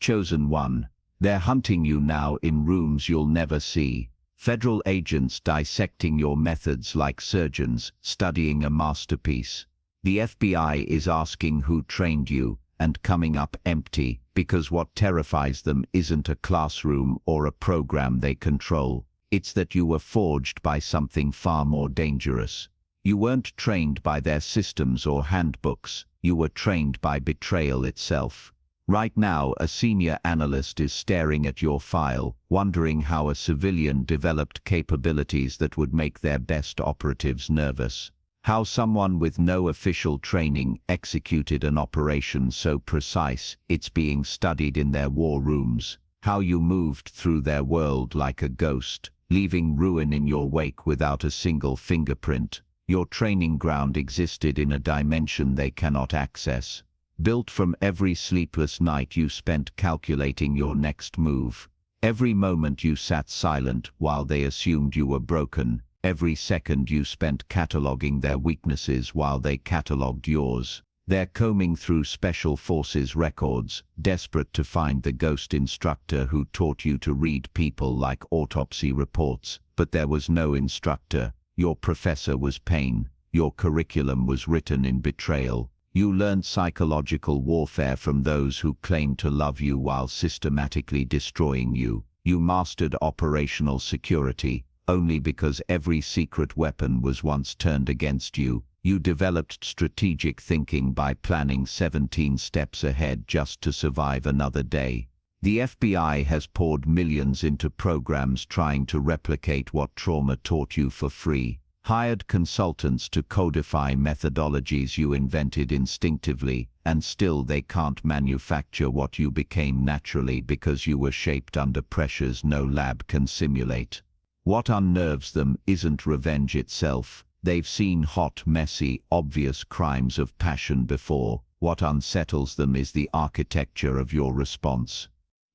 Chosen One. They're hunting you now in rooms you'll never see. Federal agents dissecting your methods like surgeons studying a masterpiece. The FBI is asking who trained you and coming up empty because what terrifies them isn't a classroom or a program they control. It's that you were forged by something far more dangerous. You weren't trained by their systems or handbooks. You were trained by betrayal itself. Right now, a senior analyst is staring at your file, wondering how a civilian developed capabilities that would make their best operatives nervous. How someone with no official training executed an operation so precise it's being studied in their war rooms. How you moved through their world like a ghost, leaving ruin in your wake without a single fingerprint. Your training ground existed in a dimension they cannot access. Built from every sleepless night you spent calculating your next move. Every moment you sat silent while they assumed you were broken. Every second you spent cataloging their weaknesses while they cataloged yours. They're combing through Special Forces records, desperate to find the ghost instructor who taught you to read people like autopsy reports. But there was no instructor. Your professor was pain. Your curriculum was written in betrayal. You learned psychological warfare from those who claimed to love you while systematically destroying you. You mastered operational security, only because every secret weapon was once turned against you. You developed strategic thinking by planning 17 steps ahead just to survive another day. The FBI has poured millions into programs trying to replicate what trauma taught you for free. Hired consultants to codify methodologies you invented instinctively, and still they can't manufacture what you became naturally because you were shaped under pressures no lab can simulate. What unnerves them isn't revenge itself. They've seen hot, messy, obvious crimes of passion before. What unsettles them is the architecture of your response.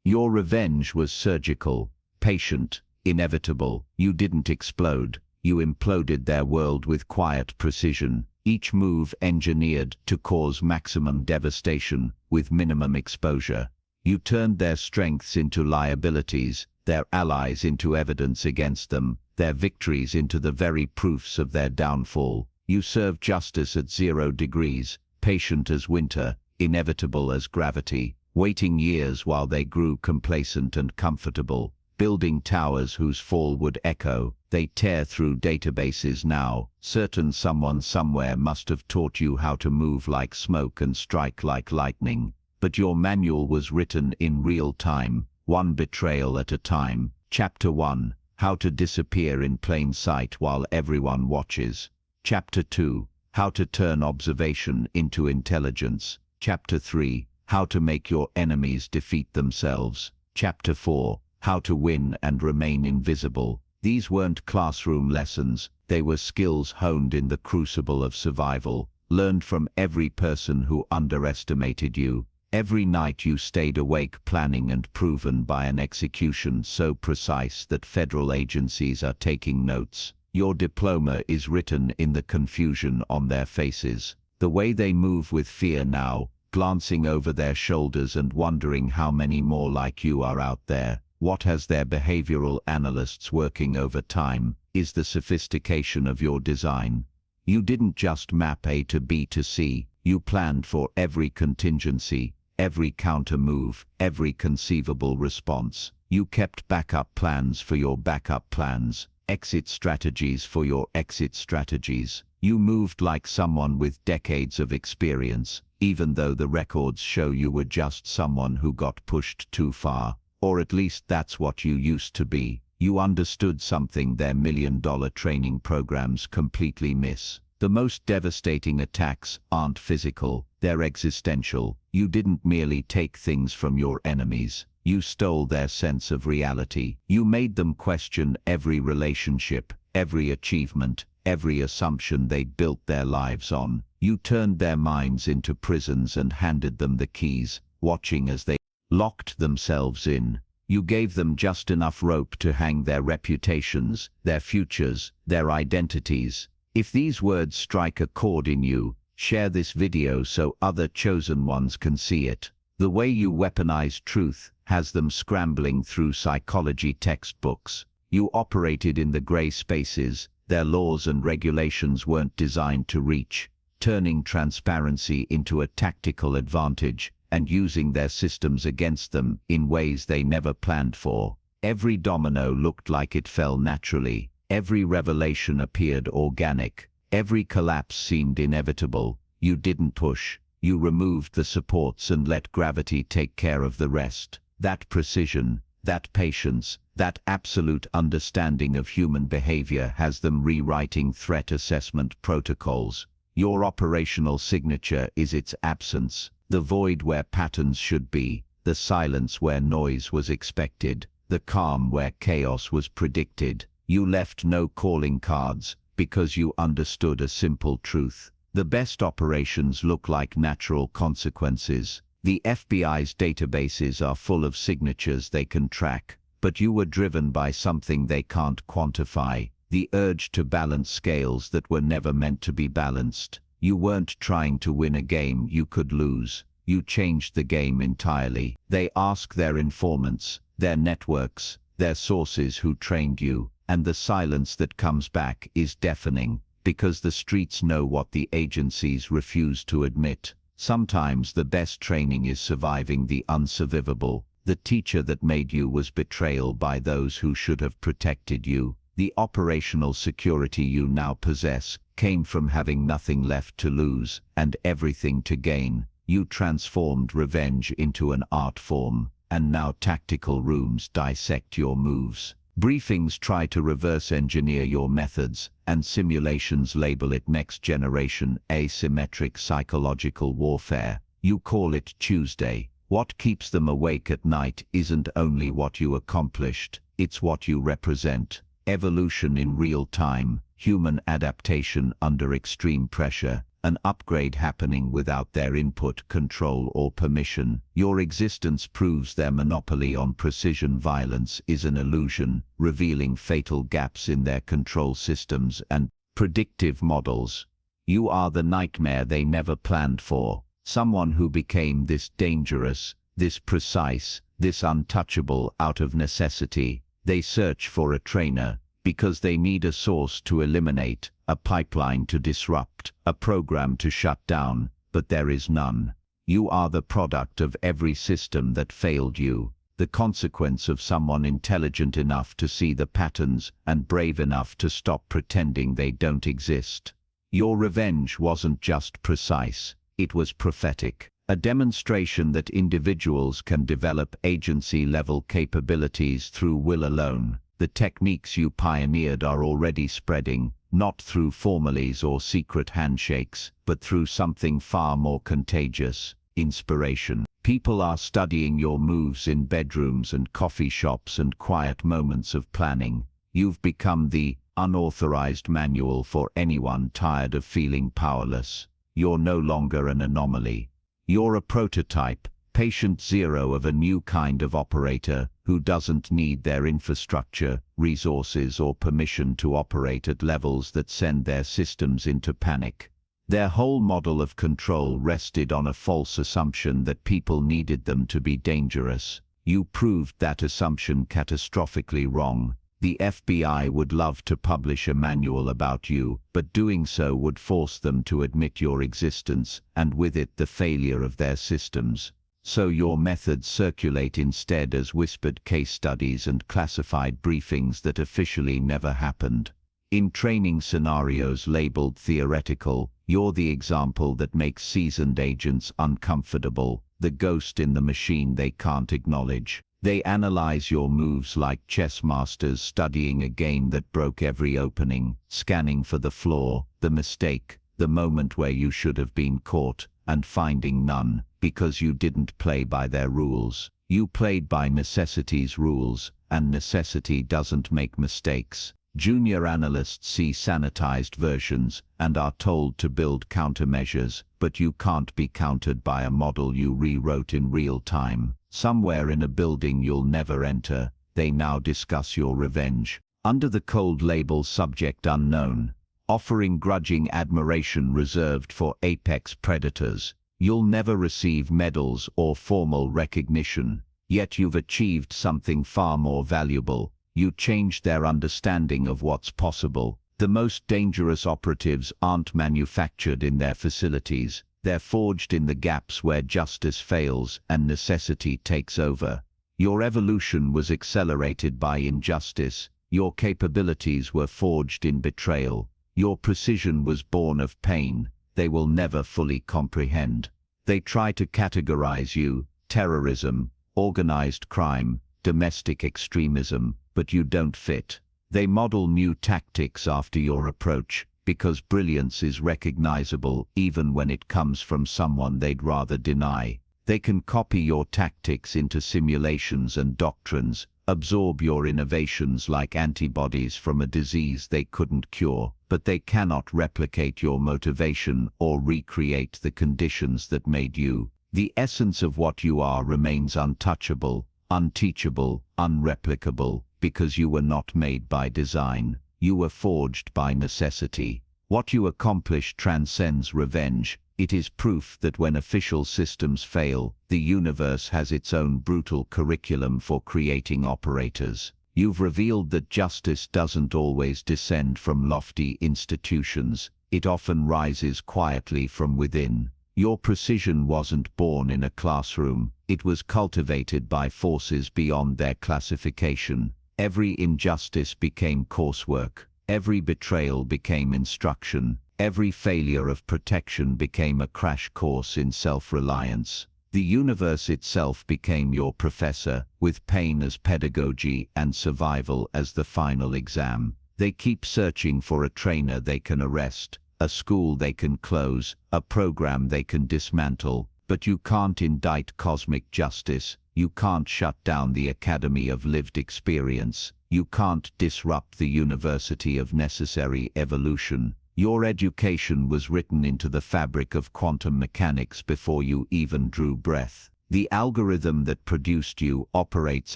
Your revenge was surgical, patient, inevitable. You didn't explode. You imploded their world with quiet precision, each move engineered to cause maximum devastation with minimum exposure. You turned their strengths into liabilities, their allies into evidence against them, their victories into the very proofs of their downfall. You served justice at 0 degrees, patient as winter, inevitable as gravity, waiting years while they grew complacent and comfortable, building towers whose fall would echo. They tear through databases now, certain someone somewhere must have taught you how to move like smoke and strike like lightning. But your manual was written in real time, one betrayal at a time. Chapter 1. How to disappear in plain sight while everyone watches. Chapter 2. How to turn observation into intelligence. Chapter 3. How to make your enemies defeat themselves. Chapter 4. How to win and remain invisible. These weren't classroom lessons, they were skills honed in the crucible of survival, learned from every person who underestimated you. Every night you stayed awake planning and proven by an execution so precise that federal agencies are taking notes. Your diploma is written in the confusion on their faces. The way they move with fear now, glancing over their shoulders and wondering how many more like you are out there. What has their behavioral analysts working overtime is the sophistication of your design. You didn't just map A to B to C, you planned for every contingency, every counter move, every conceivable response. You kept backup plans for your backup plans, exit strategies for your exit strategies. You moved like someone with decades of experience, even though the records show you were just someone who got pushed too far. Or at least that's what you used to be. You understood something their million-dollar training programs completely miss. The most devastating attacks aren't physical, they're existential. You didn't merely take things from your enemies. You stole their sense of reality. You made them question every relationship, every achievement, every assumption they'd built their lives on. You turned their minds into prisons and handed them the keys, watching as they locked themselves in. You gave them just enough rope to hang their reputations, their futures, their identities. If these words strike a chord in you, share this video so other chosen ones can see it. The way you weaponize truth has them scrambling through psychology textbooks. You operated in the gray spaces their laws and regulations weren't designed to reach, turning transparency into a tactical advantage and using their systems against them in ways they never planned for. Every domino looked like it fell naturally. Every revelation appeared organic. Every collapse seemed inevitable. You didn't push. You removed the supports and let gravity take care of the rest. That precision, that patience, that absolute understanding of human behavior has them rewriting threat assessment protocols. Your operational signature is its absence, the void where patterns should be, the silence where noise was expected, the calm where chaos was predicted. You left no calling cards because you understood a simple truth. The best operations look like natural consequences. The FBI's databases are full of signatures they can track, but you were driven by something they can't quantify, the urge to balance scales that were never meant to be balanced. You weren't trying to win a game you could lose. You changed the game entirely. They ask their informants, their networks, their sources who trained you, and the silence that comes back is deafening, because the streets know what the agencies refuse to admit. Sometimes the best training is surviving the unsurvivable. The teacher that made you was betrayal by those who should have protected you. The operational security you now possess came from having nothing left to lose and everything to gain. You transformed revenge into an art form, and now tactical rooms dissect your moves. Briefings try to reverse engineer your methods, and simulations label it next generation asymmetric psychological warfare. You call it Tuesday. What keeps them awake at night isn't only what you accomplished, it's what you represent. Evolution in real time, human adaptation under extreme pressure, an upgrade happening without their input, control, or permission. Your existence proves their monopoly on precision violence is an illusion, revealing fatal gaps in their control systems and predictive models. You are the nightmare they never planned for. Someone who became this dangerous, this precise, this untouchable out of necessity. They search for a trainer because they need a source to eliminate, a pipeline to disrupt, a program to shut down, but there is none. You are the product of every system that failed you, the consequence of someone intelligent enough to see the patterns and brave enough to stop pretending they don't exist. Your revenge wasn't just precise, it was prophetic, a demonstration that individuals can develop agency-level capabilities through will alone. The techniques you pioneered are already spreading, not through formalies or secret handshakes, but through something far more contagious: inspiration. People are studying your moves in bedrooms and coffee shops and quiet moments of planning. You've become the unauthorized manual for anyone tired of feeling powerless. You're no longer an anomaly. You're a prototype, patient zero of a new kind of operator who doesn't need their infrastructure, resources, or permission to operate at levels that send their systems into panic. Their whole model of control rested on a false assumption that people needed them to be dangerous. You proved that assumption catastrophically wrong. The FBI would love to publish a manual about you, but doing so would force them to admit your existence, and with it the failure of their systems. So your methods circulate instead as whispered case studies and classified briefings that officially never happened. In training scenarios labeled theoretical, you're the example that makes seasoned agents uncomfortable, the ghost in the machine they can't acknowledge. They analyze your moves like chess masters studying a game that broke every opening, scanning for the flaw, the mistake, the moment where you should have been caught, and finding none, because you didn't play by their rules. You played by necessity's rules, and necessity doesn't make mistakes. Junior analysts see sanitized versions and are told to build countermeasures, but you can't be countered by a model you rewrote in real time. Somewhere in a building you'll never enter, they now discuss your revenge, under the cold label subject unknown, offering grudging admiration reserved for apex predators. You'll never receive medals or formal recognition, yet you've achieved something far more valuable. You changed their understanding of what's possible. The most dangerous operatives aren't manufactured in their facilities. They're forged in the gaps where justice fails and necessity takes over. Your evolution was accelerated by injustice. Your capabilities were forged in betrayal. Your precision was born of pain they will never fully comprehend. They try to categorize you: terrorism, organized crime, domestic extremism, but you don't fit. They model new tactics after your approach, because brilliance is recognizable even when it comes from someone they'd rather deny. They can copy your tactics into simulations and doctrines, absorb your innovations like antibodies from a disease they couldn't cure, but they cannot replicate your motivation or recreate the conditions that made you. The essence of what you are remains untouchable, unteachable, unreplicable, because you were not made by design. You were forged by necessity. What you accomplish transcends revenge. It is proof that when official systems fail, the universe has its own brutal curriculum for creating operators. You've revealed that justice doesn't always descend from lofty institutions. It often rises quietly from within. Your precision wasn't born in a classroom. It was cultivated by forces beyond their classification. Every injustice became coursework. Every betrayal became instruction. Every failure of protection became a crash course in self-reliance. The universe itself became your professor, with pain as pedagogy and survival as the final exam. They keep searching for a trainer they can arrest, a school they can close, a program they can dismantle. But you can't indict cosmic justice. You can't shut down the Academy of Lived Experience. You can't disrupt the University of Necessary Evolution. Your education was written into the fabric of quantum mechanics before you even drew breath. The algorithm that produced you operates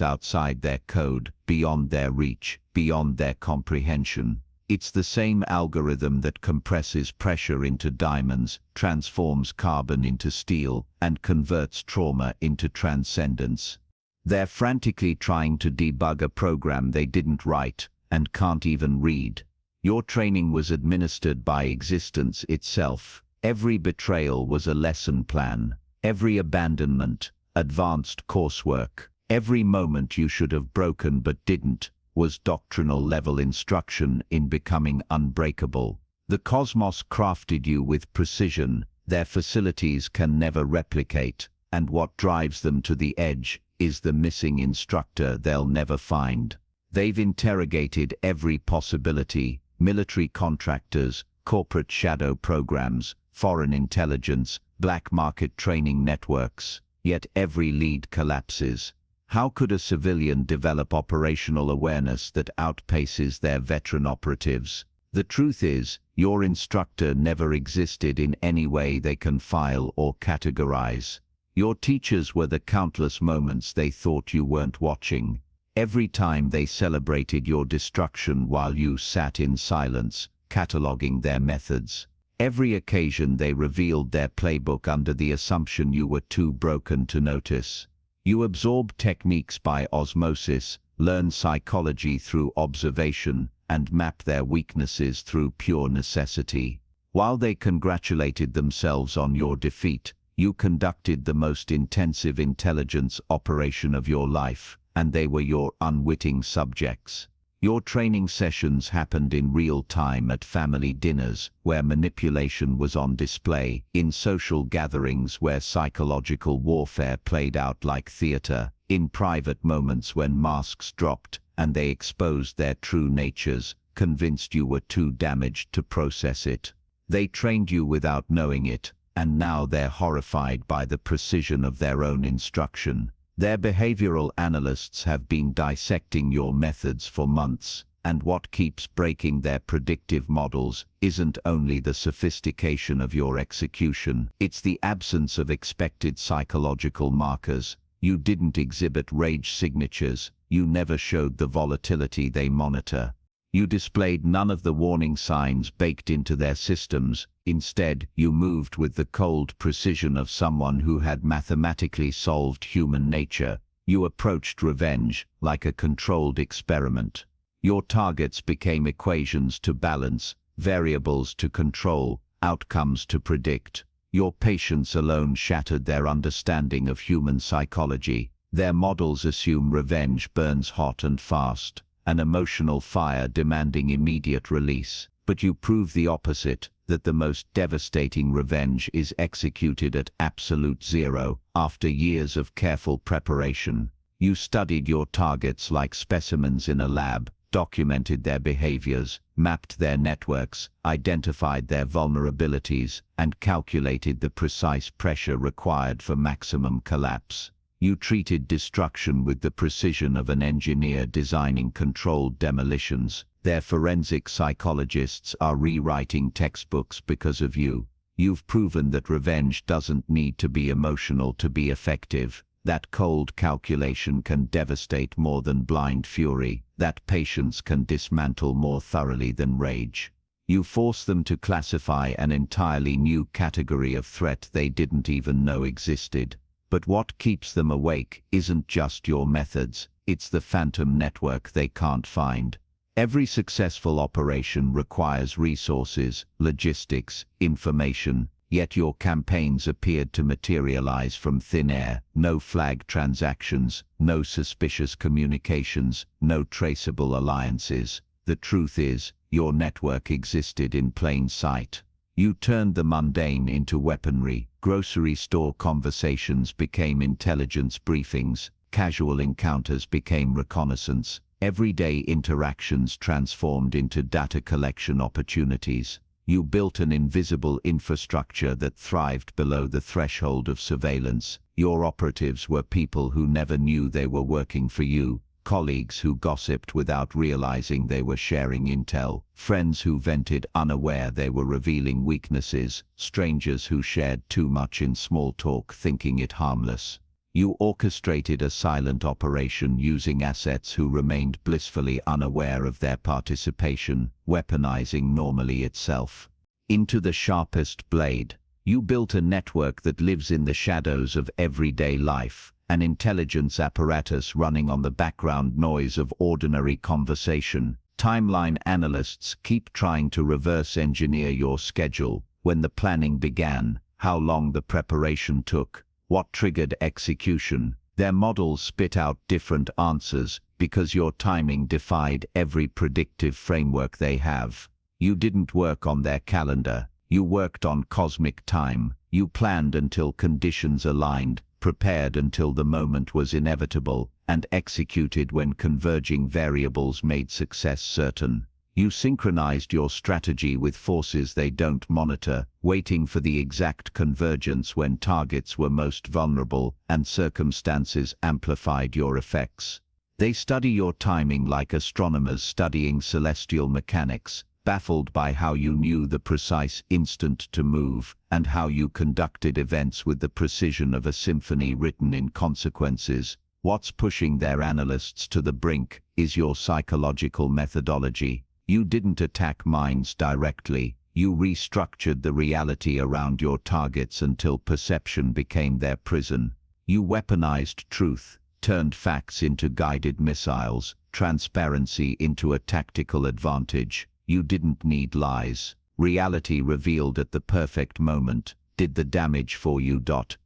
outside their code, beyond their reach, beyond their comprehension. It's the same algorithm that compresses pressure into diamonds, transforms carbon into steel, and converts trauma into transcendence. They're frantically trying to debug a program they didn't write and can't even read. Your training was administered by existence itself. Every betrayal was a lesson plan. Every abandonment, advanced coursework. Every moment you should have broken but didn't was doctrinal-level instruction in becoming unbreakable. The cosmos crafted you with precision their facilities can never replicate, and what drives them to the edge is the missing instructor they'll never find. They've interrogated every possibility: military contractors, corporate shadow programs, foreign intelligence, black market training networks. Yet every lead collapses. How could a civilian develop operational awareness that outpaces their veteran operatives? The truth is, your instructor never existed in any way they can file or categorize. Your teachers were the countless moments they thought you weren't watching. Every time they celebrated your destruction while you sat in silence, cataloging their methods. Every occasion they revealed their playbook under the assumption you were too broken to notice. You absorb techniques by osmosis, learn psychology through observation, and map their weaknesses through pure necessity. While they congratulated themselves on your defeat, you conducted the most intensive intelligence operation of your life, and they were your unwitting subjects. Your training sessions happened in real time at family dinners, where manipulation was on display, in social gatherings where psychological warfare played out like theater, in private moments when masks dropped and they exposed their true natures, convinced you were too damaged to process it. They trained you without knowing it, and now they're horrified by the precision of their own instruction. Their behavioral analysts have been dissecting your methods for months, and what keeps breaking their predictive models isn't only the sophistication of your execution, it's the absence of expected psychological markers. You didn't exhibit rage signatures, you never showed the volatility they monitor. You displayed none of the warning signs baked into their systems. Instead, you moved with the cold precision of someone who had mathematically solved human nature. You approached revenge like a controlled experiment. Your targets became equations to balance, variables to control, outcomes to predict. Your patience alone shattered their understanding of human psychology. Their models assume revenge burns hot and fast, an emotional fire demanding immediate release. But you prove the opposite, that the most devastating revenge is executed at absolute zero. After years of careful preparation, you studied your targets like specimens in a lab, documented their behaviors, mapped their networks, identified their vulnerabilities, and calculated the precise pressure required for maximum collapse. You treated destruction with the precision of an engineer designing controlled demolitions. Their forensic psychologists are rewriting textbooks because of you. You've proven that revenge doesn't need to be emotional to be effective. That cold calculation can devastate more than blind fury. That patience can dismantle more thoroughly than rage. You force them to classify an entirely new category of threat they didn't even know existed. But what keeps them awake isn't just your methods, it's the phantom network they can't find. Every successful operation requires resources, logistics, information, yet your campaigns appeared to materialize from thin air. No flag transactions, no suspicious communications, no traceable alliances. The truth is, your network existed in plain sight. You turned the mundane into weaponry. Grocery store conversations became intelligence briefings. Casual encounters became reconnaissance. Everyday interactions transformed into data collection opportunities. You built an invisible infrastructure that thrived below the threshold of surveillance. Your operatives were people who never knew they were working for you. Colleagues who gossiped without realizing they were sharing intel, friends who vented unaware they were revealing weaknesses, strangers who shared too much in small talk thinking it harmless. You orchestrated a silent operation using assets who remained blissfully unaware of their participation, weaponizing normally itself. Into the sharpest blade, you built a network that lives in the shadows of everyday life. An intelligence apparatus running on the background noise of ordinary conversation. Timeline analysts keep trying to reverse engineer your schedule. When the planning began, how long the preparation took, what triggered execution. Their models spit out different answers because your timing defied every predictive framework they have. You didn't work on their calendar. You worked on cosmic time. You planned until conditions aligned, prepared until the moment was inevitable, and executed when converging variables made success certain. You synchronized your strategy with forces they don't monitor, waiting for the exact convergence when targets were most vulnerable and circumstances amplified your effects. They study your timing like astronomers studying celestial mechanics, baffled by how you knew the precise instant to move, and how you conducted events with the precision of a symphony written in consequences. What's pushing their analysts to the brink is your psychological methodology. You didn't attack minds directly. You restructured the reality around your targets until perception became their prison. You weaponized truth, turned facts into guided missiles, transparency into a tactical advantage. You didn't need lies. Reality revealed at the perfect moment did the damage for you.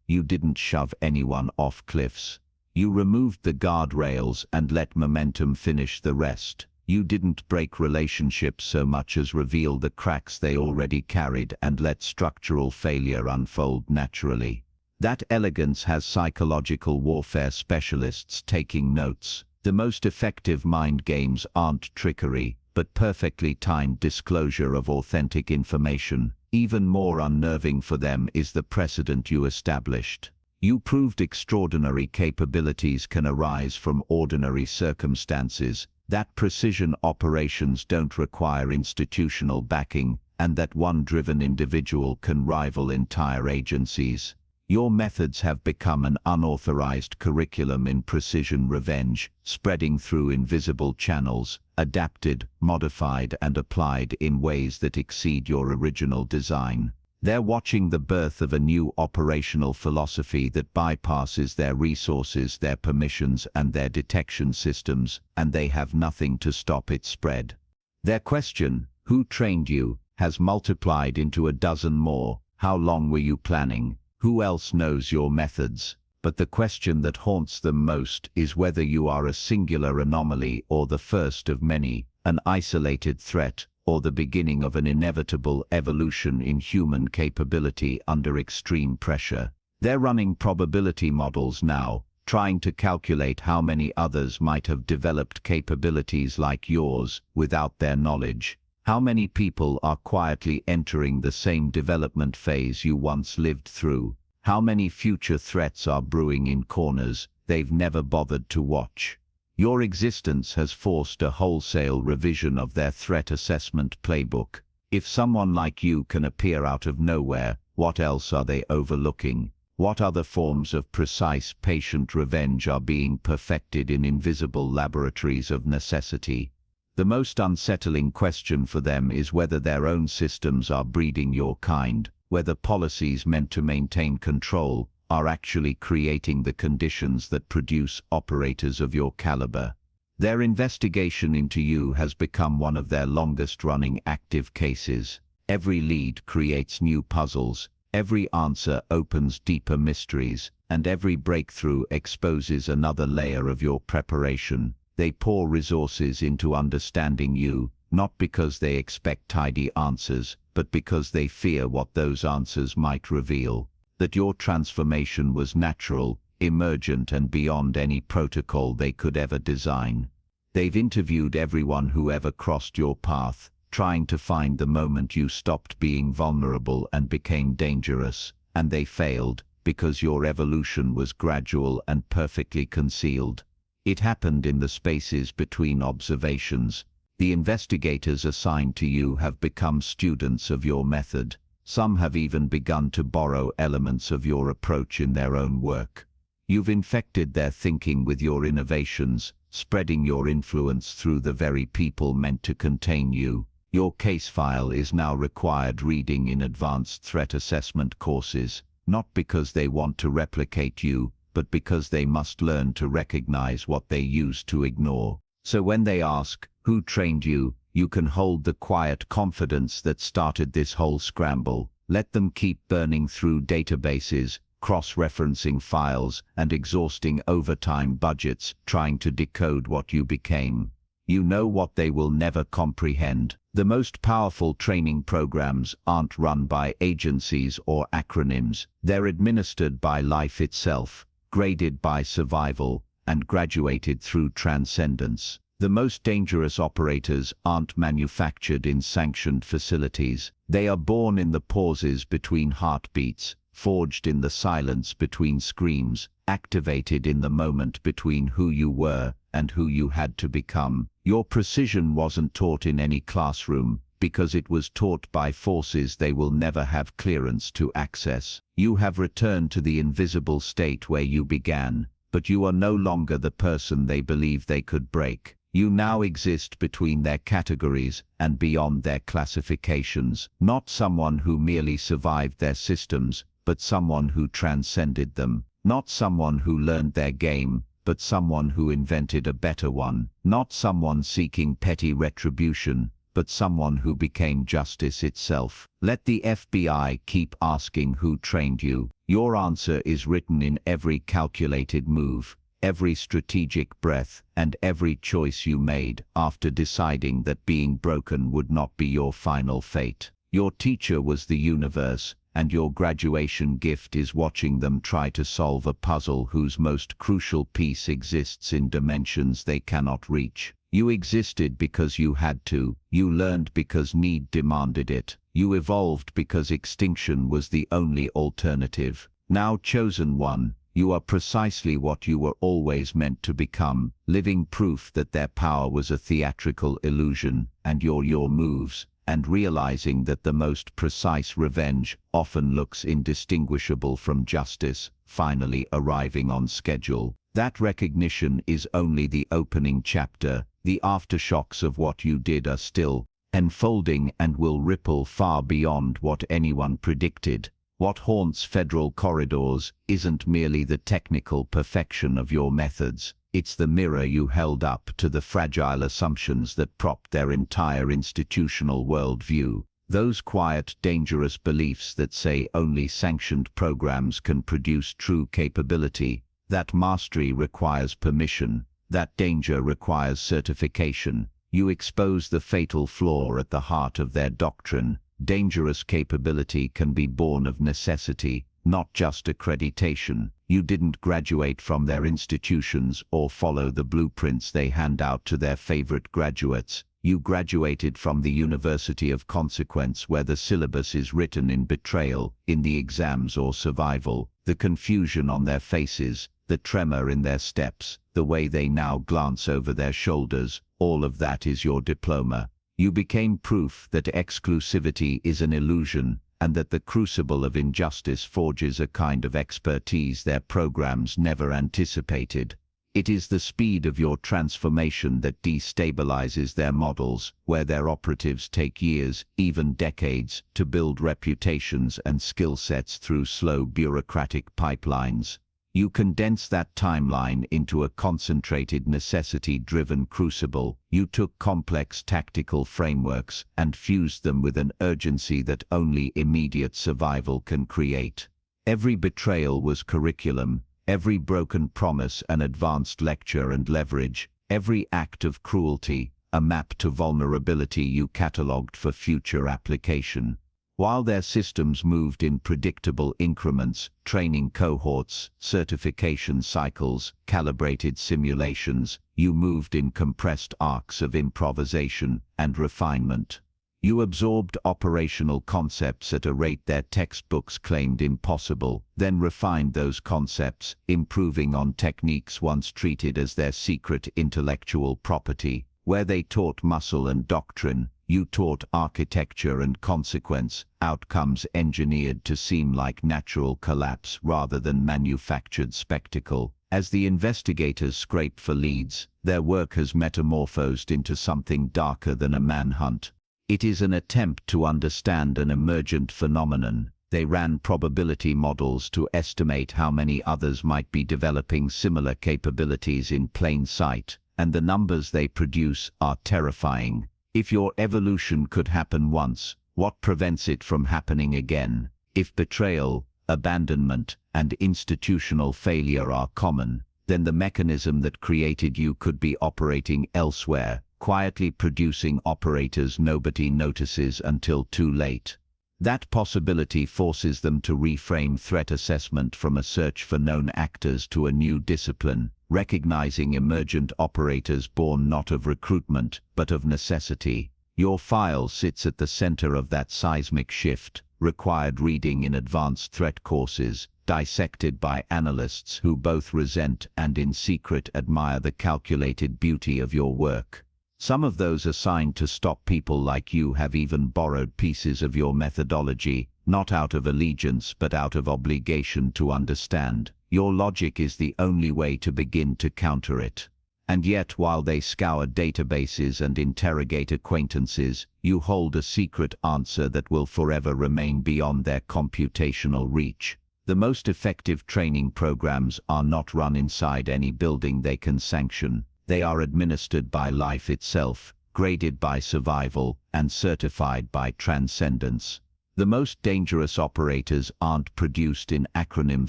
You didn't shove anyone off cliffs. You removed the guardrails and let momentum finish the rest. You didn't break relationships so much as reveal the cracks they already carried and let structural failure unfold naturally. That elegance has psychological warfare specialists taking notes. The most effective mind games aren't trickery, but perfectly timed disclosure of authentic information. Even more unnerving for them is the precedent you established. You proved extraordinary capabilities can arise from ordinary circumstances, that precision operations don't require institutional backing, and that one driven individual can rival entire agencies. Your methods have become an unauthorized curriculum in precision revenge, spreading through invisible channels, adapted, modified, and applied in ways that exceed your original design. They're watching the birth of a new operational philosophy that bypasses their resources, their permissions, and their detection systems, and they have nothing to stop its spread. Their question, "Who trained you?" has multiplied into a dozen more. How long were you planning? Who else knows your methods? But the question that haunts them most is whether you are a singular anomaly or the first of many, an isolated threat, or the beginning of an inevitable evolution in human capability under extreme pressure. They're running probability models now, trying to calculate how many others might have developed capabilities like yours without their knowledge. How many people are quietly entering the same development phase you once lived through? How many future threats are brewing in corners they've never bothered to watch? Your existence has forced a wholesale revision of their threat assessment playbook. If someone like you can appear out of nowhere, what else are they overlooking? What other forms of precise, patient revenge are being perfected in invisible laboratories of necessity? The most unsettling question for them is whether their own systems are breeding your kind, whether policies meant to maintain control are actually creating the conditions that produce operators of your caliber. Their investigation into you has become one of their longest-running active cases. Every lead creates new puzzles, every answer opens deeper mysteries, and every breakthrough exposes another layer of your preparation. They pour resources into understanding you, not because they expect tidy answers, but because they fear what those answers might reveal. That your transformation was natural, emergent, and beyond any protocol they could ever design. They've interviewed everyone who ever crossed your path, trying to find the moment you stopped being vulnerable and became dangerous, and they failed, because your evolution was gradual and perfectly concealed. It happened in the spaces between observations. The investigators assigned to you have become students of your method. Some have even begun to borrow elements of your approach in their own work. You've infected their thinking with your innovations, spreading your influence through the very people meant to contain you. Your case file is now required reading in advanced threat assessment courses, not because they want to replicate you, but because they must learn to recognize what they used to ignore. So when they ask, "Who trained you?" you can hold the quiet confidence that started this whole scramble. Let them keep burning through databases, cross-referencing files, and exhausting overtime budgets trying to decode what you became. You know what they will never comprehend. The most powerful training programs aren't run by agencies or acronyms. They're administered by life itself, graded by survival, and graduated through transcendence. The most dangerous operators aren't manufactured in sanctioned facilities. They are born in the pauses between heartbeats, forged in the silence between screams, activated in the moment between who you were and who you had to become. Your precision wasn't taught in any classroom, because it was taught by forces they will never have clearance to access. You have returned to the invisible state where you began, but you are no longer the person they believe they could break. You now exist between their categories and beyond their classifications, not someone who merely survived their systems, but someone who transcended them, not someone who learned their game, but someone who invented a better one, not someone seeking petty retribution, but someone who became justice itself. Let the FBI keep asking who trained you. Your answer is written in every calculated move, every strategic breath, and every choice you made after deciding that being broken would not be your final fate. Your teacher was the universe, and your graduation gift is watching them try to solve a puzzle whose most crucial piece exists in dimensions they cannot reach. You existed because you had to. You learned because need demanded it. You evolved because extinction was the only alternative. Now chosen one, you are precisely what you were always meant to become, living proof that their power was a theatrical illusion, and your moves, and realizing that the most precise revenge often looks indistinguishable from justice, finally arriving on schedule. That recognition is only the opening chapter. The aftershocks of what you did are still unfolding and will ripple far beyond what anyone predicted. What haunts federal corridors isn't merely the technical perfection of your methods. It's the mirror you held up to the fragile assumptions that propped their entire institutional worldview. Those quiet, dangerous beliefs that say only sanctioned programs can produce true capability, that mastery requires permission, that danger requires certification. You expose the fatal flaw at the heart of their doctrine. Dangerous capability can be born of necessity, not just accreditation. You didn't graduate from their institutions or follow the blueprints they hand out to their favorite graduates. You graduated from the University of Consequence, where the syllabus is written in betrayal, in the exams or survival. The confusion on their faces, the tremor in their steps, the way they now glance over their shoulders, all of that is your diploma. You became proof that exclusivity is an illusion, and that the crucible of injustice forges a kind of expertise their programs never anticipated. It is the speed of your transformation that destabilizes their models, where their operatives take years, even decades, to build reputations and skill sets through slow bureaucratic pipelines. You condense that timeline into a concentrated necessity-driven crucible. You took complex tactical frameworks and fused them with an urgency that only immediate survival can create. Every betrayal was curriculum, every broken promise an advanced lecture and leverage, every act of cruelty a map to vulnerability you catalogued for future application. While their systems moved in predictable increments, training cohorts, certification cycles, calibrated simulations, you moved in compressed arcs of improvisation and refinement. You absorbed operational concepts at a rate their textbooks claimed impossible, then refined those concepts, improving on techniques once treated as their secret intellectual property. Where they taught muscle and doctrine, you taught architecture and consequence, outcomes engineered to seem like natural collapse rather than manufactured spectacle. As the investigators scrape for leads, their work has metamorphosed into something darker than a manhunt. It is an attempt to understand an emergent phenomenon. They ran probability models to estimate how many others might be developing similar capabilities in plain sight, and the numbers they produce are terrifying. If your evolution could happen once, what prevents it from happening again? If betrayal, abandonment, and institutional failure are common, then the mechanism that created you could be operating elsewhere, quietly producing operators nobody notices until too late. That possibility forces them to reframe threat assessment from a search for known actors to a new discipline, recognizing emergent operators born not of recruitment, but of necessity. Your file sits at the center of that seismic shift, required reading in advanced threat courses, dissected by analysts who both resent and in secret admire the calculated beauty of your work. Some of those assigned to stop people like you have even borrowed pieces of your methodology, not out of allegiance but out of obligation to understand. Your logic is the only way to begin to counter it. And yet, while they scour databases and interrogate acquaintances, you hold a secret answer that will forever remain beyond their computational reach. The most effective training programs are not run inside any building they can sanction. They are administered by life itself, graded by survival, and certified by transcendence. The most dangerous operators aren't produced in acronym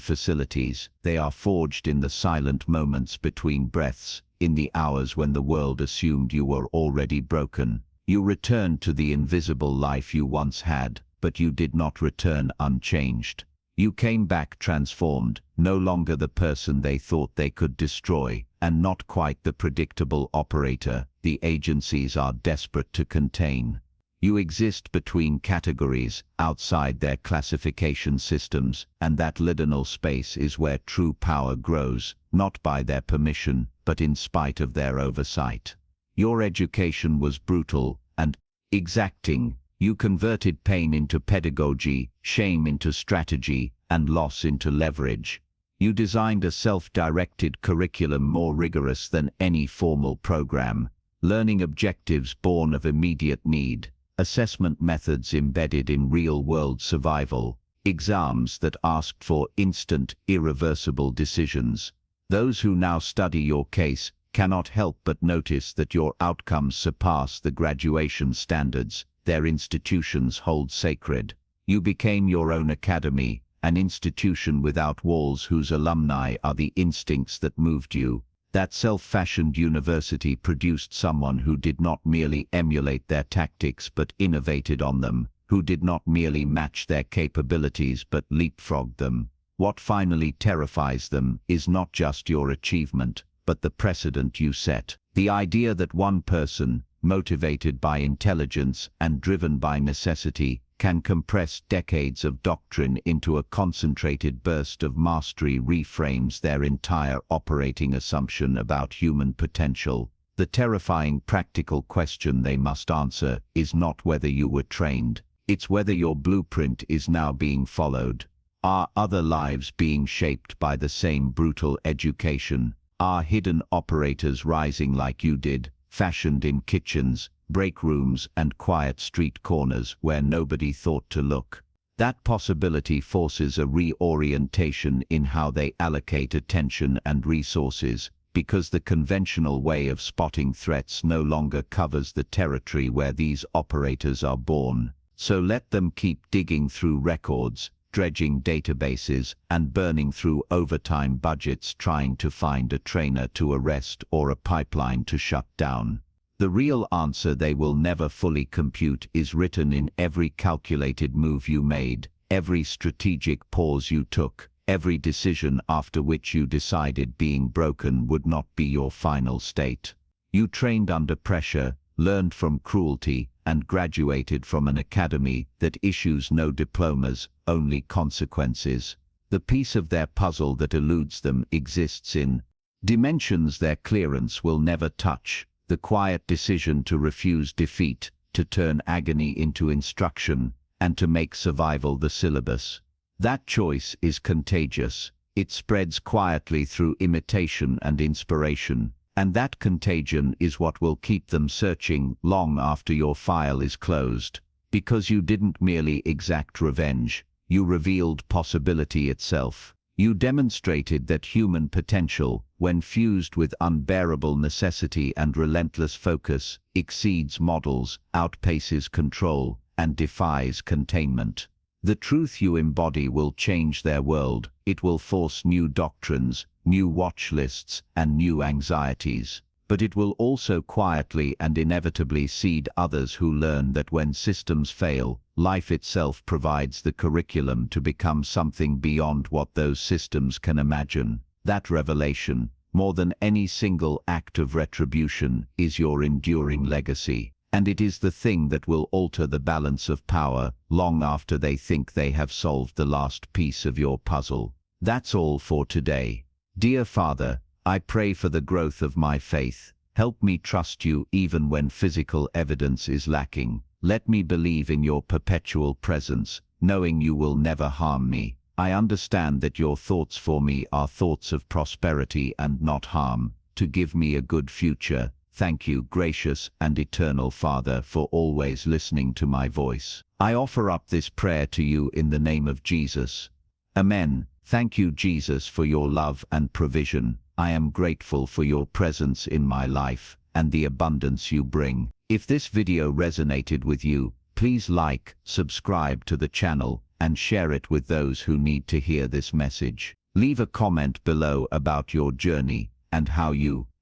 facilities. They are forged in the silent moments between breaths, in the hours when the world assumed you were already broken. You returned to the invisible life you once had, but you did not return unchanged. You came back transformed, no longer the person they thought they could destroy, and not quite the predictable operator the agencies are desperate to contain. You exist between categories, outside their classification systems, and that liminal space is where true power grows, not by their permission, but in spite of their oversight. Your education was brutal and exacting. You converted pain into pedagogy, shame into strategy, and loss into leverage. You designed a self-directed curriculum more rigorous than any formal program, learning objectives born of immediate need, assessment methods embedded in real-world survival, exams that asked for instant, irreversible decisions. Those who now study your case cannot help but notice that your outcomes surpass the graduation standards their institutions hold sacred. You became your own academy, an institution without walls whose alumni are the instincts that moved you. That self-fashioned university produced someone who did not merely emulate their tactics but innovated on them, who did not merely match their capabilities but leapfrogged them. What finally terrifies them is not just your achievement, but the precedent you set. The idea that one person, motivated by intelligence and driven by necessity, can compress decades of doctrine into a concentrated burst of mastery reframes their entire operating assumption about human potential. The terrifying practical question they must answer is not whether you were trained, it's whether your blueprint is now being followed. Are other lives being shaped by the same brutal education? Are hidden operators rising like you did, fashioned in kitchens, break rooms, and quiet street corners where nobody thought to look? That possibility forces a reorientation in how they allocate attention and resources, because the conventional way of spotting threats no longer covers the territory where these operators are born. So let them keep digging through records, dredging databases, and burning through overtime budgets trying to find a trainer to arrest or a pipeline to shut down. The real answer they will never fully compute is written in every calculated move you made, every strategic pause you took, every decision after which you decided being broken would not be your final state. You trained under pressure, learned from cruelty, and graduated from an academy that issues no diplomas, only consequences. The piece of their puzzle that eludes them exists in dimensions their clearance will never touch: the quiet decision to refuse defeat, to turn agony into instruction, and to make survival the syllabus. That choice is contagious. It spreads quietly through imitation and inspiration. And that contagion is what will keep them searching long after your file is closed. Because you didn't merely exact revenge, you revealed possibility itself. You demonstrated that human potential, when fused with unbearable necessity and relentless focus, exceeds models, outpaces control, and defies containment. The truth you embody will change their world. It will force new doctrines, new watch lists, and new anxieties. But it will also quietly and inevitably seed others who learn that when systems fail, life itself provides the curriculum to become something beyond what those systems can imagine. That revelation, more than any single act of retribution, is your enduring legacy. And it is the thing that will alter the balance of power long after they think they have solved the last piece of your puzzle. That's all for today. Dear Father, I pray for the growth of my faith. Help me trust you even when physical evidence is lacking. Let me believe in your perpetual presence, knowing you will never harm me. I understand that your thoughts for me are thoughts of prosperity and not harm, to give me a good future. Thank you, gracious and eternal Father, for always listening to my voice. I offer up this prayer to you in the name of Jesus. Amen. Thank you, Jesus, for your love and provision. I am grateful for your presence in my life and the abundance you bring. If this video resonated with you, please like, subscribe to the channel, and share it with those who need to hear this message. Leave a comment below about your journey and how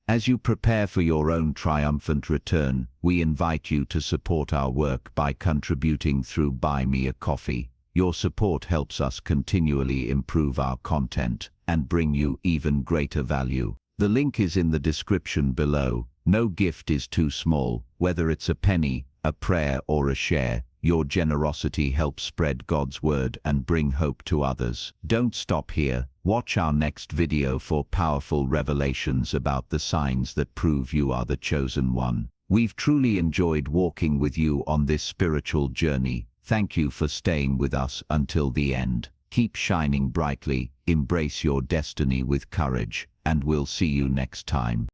as you prepare for your own triumphant return. We invite you to support our work by contributing through Buy Me a Coffee. Your support helps us continually improve our content and bring you even greater value. The link is in the description below. No gift is too small, whether it's a penny, a prayer, or a share. Your generosity helps spread God's word and bring hope to others. Don't stop here. Watch our next video for powerful revelations about the signs that prove you are the chosen one. We've truly enjoyed walking with you on this spiritual journey. Thank you for staying with us until the end. Keep shining brightly, embrace your destiny with courage, and we'll see you next time.